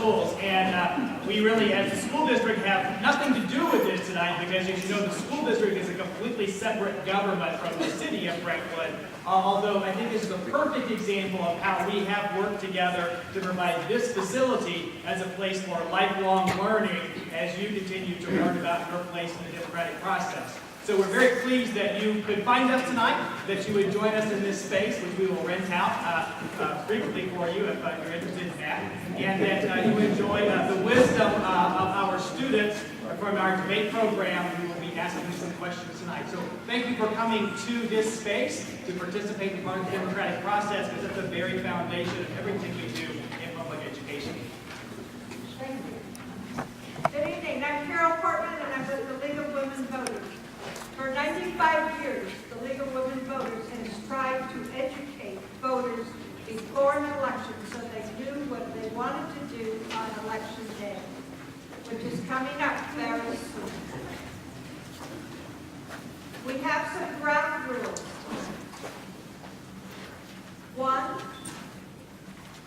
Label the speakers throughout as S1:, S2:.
S1: schools. And we really, as the school district, have nothing to do with this tonight because, as you know, the school district is a completely separate government from the city of Brentwood. Although I think this is a perfect example of how we have worked together to provide this facility as a place for lifelong learning as you continue to learn about your place in the democratic process. So we're very pleased that you could find us tonight, that you would join us in this space, which we will rent out briefly for you if you're interested in that, and that you enjoy the wisdom of our students from our debate program who will be asking you some questions tonight. So thank you for coming to this space to participate in part of the democratic process, because it's the very foundation of everything we do in public education.
S2: Thank you. Good evening. I'm Carol Portman, and I'm with the League of Women Voters. For 95 years, the League of Women Voters has strived to educate voters before an election so they knew what they wanted to do on election day, which is coming up very soon. We have some ground rules. One,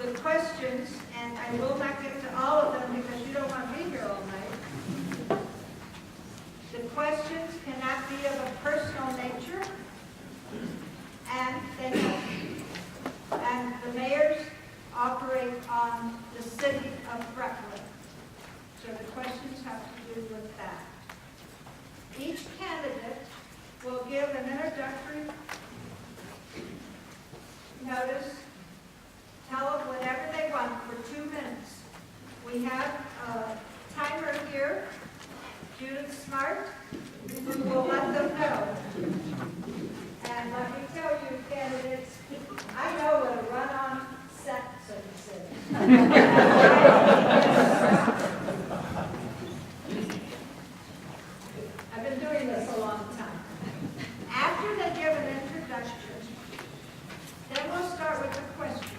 S2: the questions, and I will not get to all of them because you don't want me here all night. The questions cannot be of a personal nature, and the mayors operate on the city of Brentwood. So the questions have to do with that. Each candidate will give an introductory notice, tell them whatever they want for 2 minutes. We have a timer here, Judith Smart, who will let them know. And let me tell you, candidates, I know what a run-on sentence is. I've been doing this a long time. After they give an introduction, then we'll start with the questions.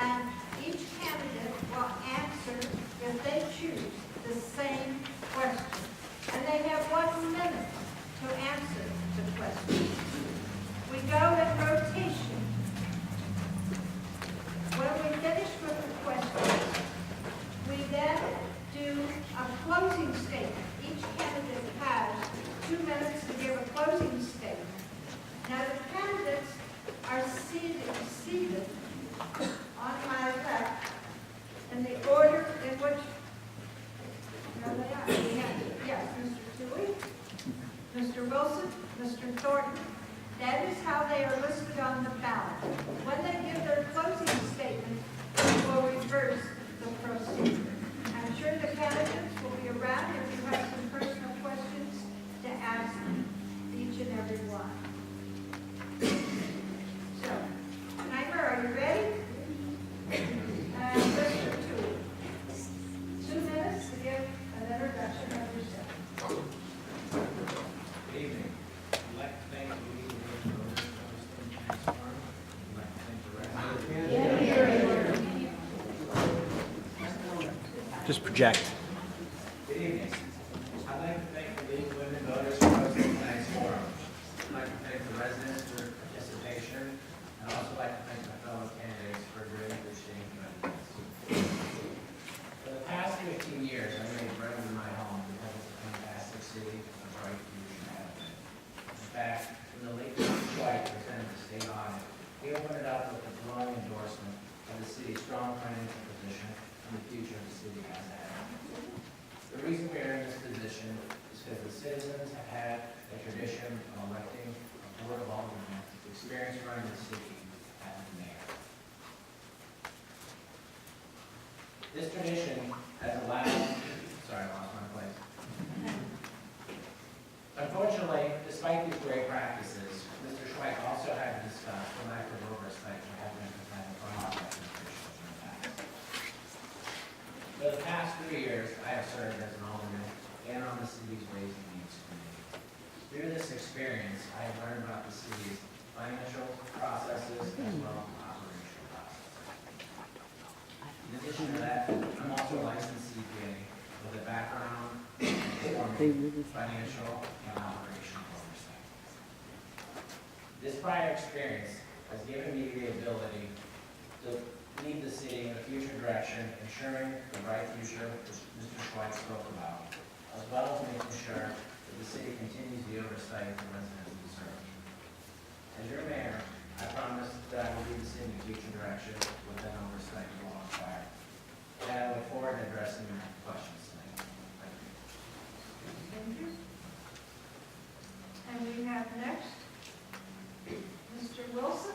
S2: And each candidate will answer, if they choose, the same question. And they have 1 minute to answer the question. We go in rotation. When we finish with the questions, we then do a closing statement. Each candidate has 2 minutes to give a closing statement. Now the candidates are seated on my left in the order in which there they are. We have, yes, Mr. Toohey, Mr. Wilson, Mr. Thornton. That is how they are listed on the ballot. When they give their closing statement, we will reverse the procedure. I'm sure the candidates will be around if you have some personal questions to ask each and every one. So, Sniper, are you ready? And Mr. Toohey, 2 minutes to give an introduction of yourself.
S3: Good evening. I'd like to thank the League of Women Voters for hosting tonight's forum. I'd like to thank the rest of the
S4: Just project.
S3: Good evening. I'd like to thank the League of Women Voters for hosting tonight's forum. I'd like to thank the residents for their participation. I'd also like to thank my fellow candidates for their interesting commitments. For the past 15 years, I made Brentwood my home because it's a fantastic city with a bright future ahead of it. In fact, when the late Patrick Toohey presented the state audit, he opened it up with a glowing endorsement of the city's strong financial position and the future of the city has ahead. The reason we are in this position is because the citizens have had a tradition of electing a board of aldermen to experience running the city as the mayor. This tradition has allowed, sorry, I lost my place. Unfortunately, despite these great practices, Mr. Schweik also had to discuss the lack of oversight that had been presented by our elected officials in the past. For the past 3 years, I have served as an alderman and on the city's Ways and Means Committee. Through this experience, I have learned about the city's financial processes as well as operational processes. In addition to that, I'm also a licensed CPA with a background in financial and operational oversight. This prior experience has given me the ability to lead the city in a future direction, ensuring the bright future which Mr. Schweitz spoke about, as well as making sure that the city continues the oversight of the residents we serve. As your mayor, I promise that I will lead the city in a future direction with that oversight you all require. And I look forward to addressing your questions tonight. Thank you.
S2: Thank you. And we have next, Mr. Wilson.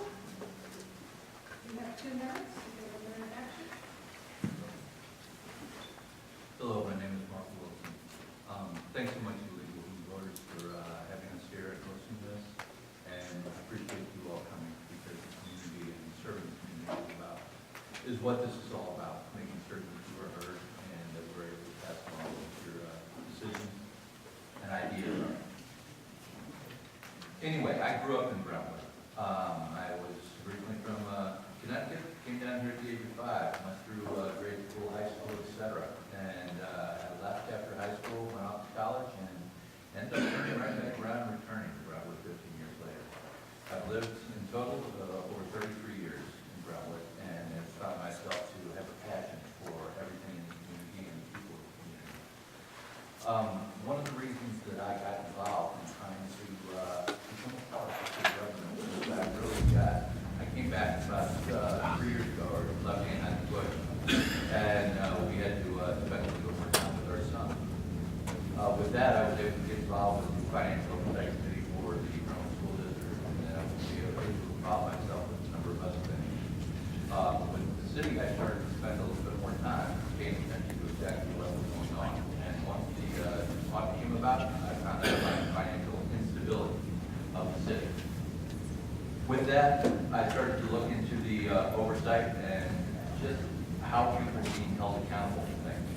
S2: You have 2 minutes to give a introduction.
S4: Hello, my name is Mark Wilson. Thanks so much to the Women Voters for having us here and hosting this. And I appreciate you all coming because the community and serving the community is what this is all about, making certain that you are heard and that we're able to pass along your decisions and ideas. Anyway, I grew up in Brentwood. I was originally from Connecticut, came down here at the age of 5, went through grade school, high school, etc. And I left after high school, went off to college, and ended up turning right back around and returning to Brentwood 15 years later. I've lived in total over 33 years in Brentwood, and have found myself to have a passion for everything in the community and the people of the community. One of the reasons that I got involved in trying to become a part of the government was that I came back about 3 years ago, or left behind the bush, and we had to eventually go more time with our son. With that, I was able to get involved with the financial oversight committee for the Brentwood School District, and then I was able to involve myself with a number of other things. With the city, I started to spend a little bit more time paying attention to exactly what was going on. And once the talk came about, I found out about the financial instability of the city. With that, I started to look into the oversight and just how people are being held accountable for things.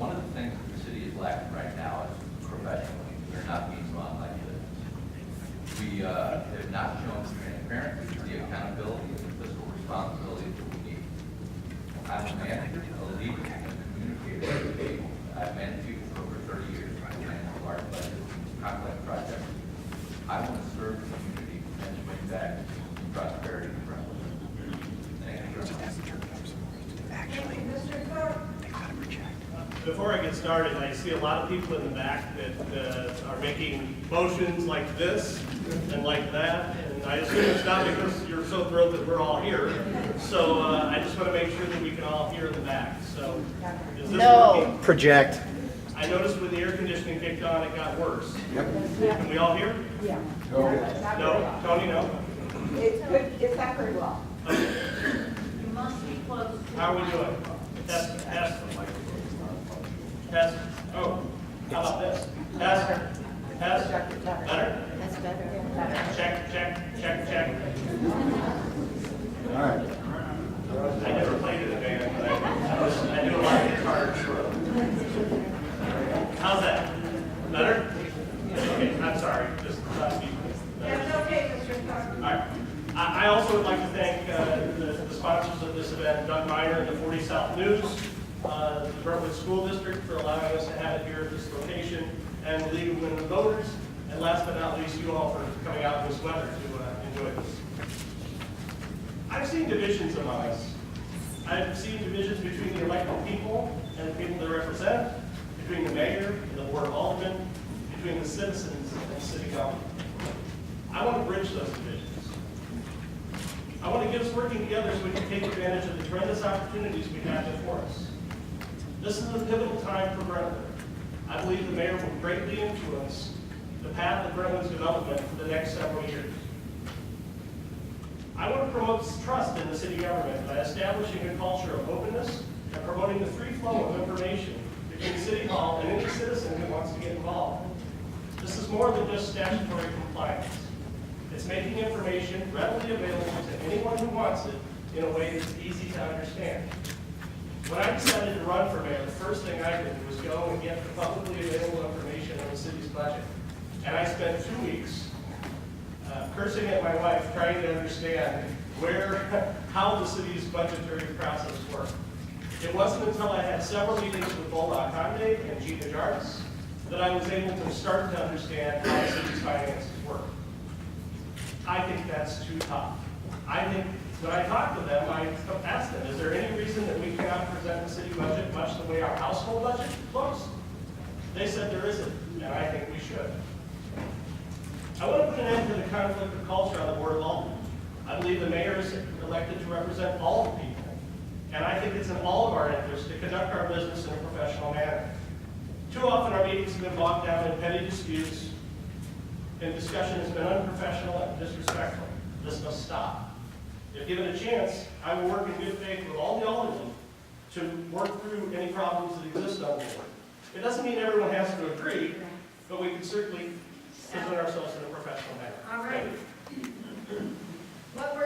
S4: One of the things that the city is lacking right now is professionally. They're not being run like this. We have not shown the transparency, the accountability, and the fiscal responsibility that we need. I'm a manager, a leader, and a communicator with people. I've managed people for over 30 years. I manage large budgets, complex projects. I want to serve the community and bring back prosperity and growth. Thank you very much.
S2: Thank you, Mr. Thornton.
S5: Before I get started, I see a lot of people in the back that are making motions like this and like that, and I assume it's not because you're so thrilled that we're all here. So I just want to make sure that we can all hear in the back. So is this working?
S6: Project.
S5: I noticed when the air conditioning kicked on, it got worse. Can we all hear?
S7: Yeah.
S5: No? Tony, no?
S7: It's good, it's not very well.
S2: You must be close.
S5: How are we doing? Test, test. Test. Oh, how about this? Test, test. Better?
S7: That's better.
S5: Check, check, check, check.
S6: All right.
S5: I never played in a band, but I do a lot of guitar. How's that? Better? Okay, I'm sorry. Just
S2: That's okay, Mr. Thornton.
S5: all right. I also would like to thank the sponsors of this event, Doug Miner and the 40 South News, the Brentwood School District for allowing us to have it here at this location, and the League of Women Voters, and last but not least, you all for coming out in this weather to enjoy this. I've seen divisions among us. I've seen divisions between the elected people and the people they represent, between the mayor and the board of aldermen, between the citizens and city government. I want to bridge those divisions. I want to get us working together so we can take advantage of the tremendous opportunities we have before us. This is a pivotal time for Brentwood. I believe the mayor will greatly influence the path of Brentwood's development for the next several years. I want to promote trust in the city government by establishing a culture of openness and promoting the free flow of information between City Hall and any citizen who wants to get involved. This is more than just statutory compliance. It's making information readily available to anyone who wants it in a way that's easy to understand. When I decided to run for mayor, the first thing I did was go and get the publicly available information on the city's budget. And I spent 2 weeks cursing at my wife, trying to understand how the city's budgetary process worked. It wasn't until I had several meetings with Bola Conde and Gina Jarvis that I was able to start to understand how the city's finances work. I think that's too tough. I think When I talked to them, I asked them, is there any reason that we cannot present the city budget much the way our household budget looks? They said there isn't, and I think we should. I want to put an end to the conflict of culture on the Board of Aldermen. I believe the mayor is elected to represent all the people, and I think it's in all of our interests to conduct our business in a professional manner. Too often our meetings have been bogged down in petty disputes, and discussion has been unprofessional and disrespectful. This must stop. If given a chance, I will work in good faith with all the aldermen to work through any problems that exist on the board. It doesn't mean everyone has to agree, but we can certainly present ourselves in a professional manner.
S2: All right.
S5: Thank you.
S2: What we're